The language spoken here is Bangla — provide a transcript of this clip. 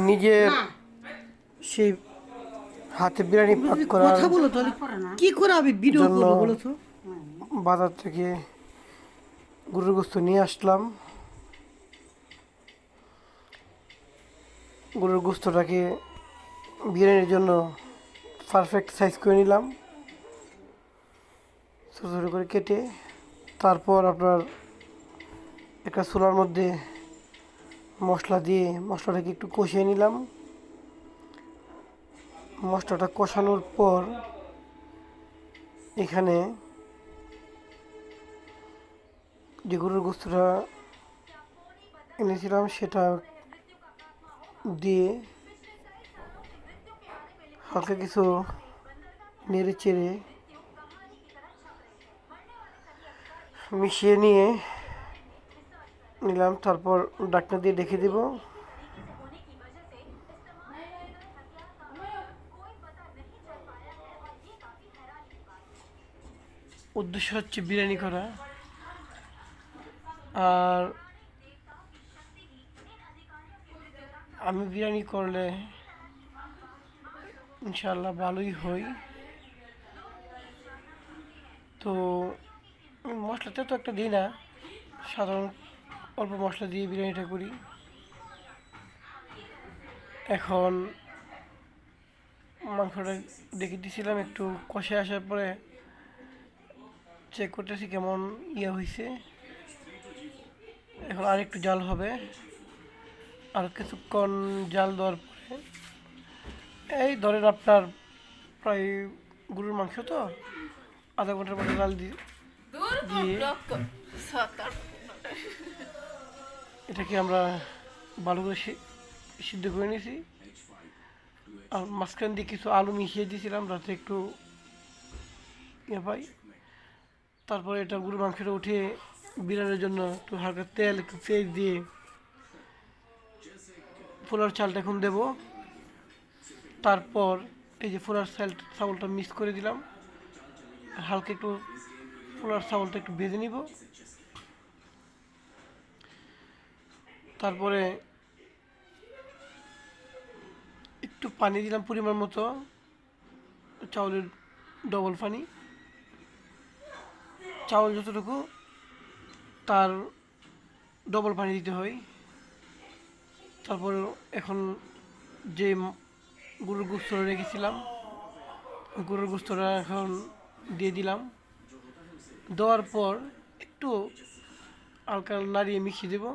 নিজের সেই হাতে বিরিয়ানি পাক করার কথা বলো তো, কি করে আমি ভিডিও জন্য করবো বলো তো? বাজার থেকে গরুর গোস্ত নিয়ে আসলাম। গরুর গোস্তটাকে বিরিয়ানির জন্য পারফেক্ট সাইজ করে নিলাম, ছোটো ছোটো করে কেটে। তারপর আপনার একটা চুলার মধ্যে মশলা দিয়ে মশলাটাকে একটু কষিয়ে নিলাম। মশলাটা কষানোর পর এখানে যে গরুর গোস্তটা এনেছিলাম সেটা দিয়ে হালকা কিছু নেড়ে চেড়ে মিশিয়ে নিয়ে নিলাম। তারপর ঢাকনা দিয়ে ঢেকে দেব। উদ্দেশ্য হচ্ছে বিরিয়ানি করা, আর আমি বিরিয়ানি করলে ইনশাল্লাহ ভালোই হই। তো মশলাতে তো একটা দিই না, সাধারণ অল্প মশলা দিয়ে বিরিয়ানিটা করি। এখন মাংসটা দেখে দিয়েছিলাম, একটু কষে আসার পরে চেক করতেছি কেমন হয়েছে। এখন আর একটু জাল হবে, আর কিছুক্ষণ জাল দেওয়ার পরে এই ধরেন আপনার প্রায় গরুর মাংস তো আধা ঘন্টার মতো জাল দিয়ে এটাকে আমরা ভালো করে সিদ্ধ করে নিয়েছি। আর মাঝখান দিয়ে কিছু আলু মিশিয়ে দিয়েছিলাম যাতে একটু পাই। তারপরে এটা গরুর মাংসটা উঠিয়ে বিরিয়ানির জন্য একটু হালকা তেল একটু পেঁয়াজ দিয়ে পোলার চালটা এখন দেবো। তারপর এই যে পোলার চাউলটা মিক্স করে দিলাম, হালকা একটু পোলার চাউলটা একটু ভেজে নিব। তারপরে একটু পানি দিলাম পরিমাণ মতো, চাউলের ডবল পানি। চাউল যতটুকু তার ডবল পানি দিতে হয়। তারপর এখন যে গরুর গোস্তটা রেখেছিলাম গরুর গোস্তটা এখন দিয়ে দিলাম। দেওয়ার পর একটু হালকা নাড়িয়ে মিশিয়ে দেবো।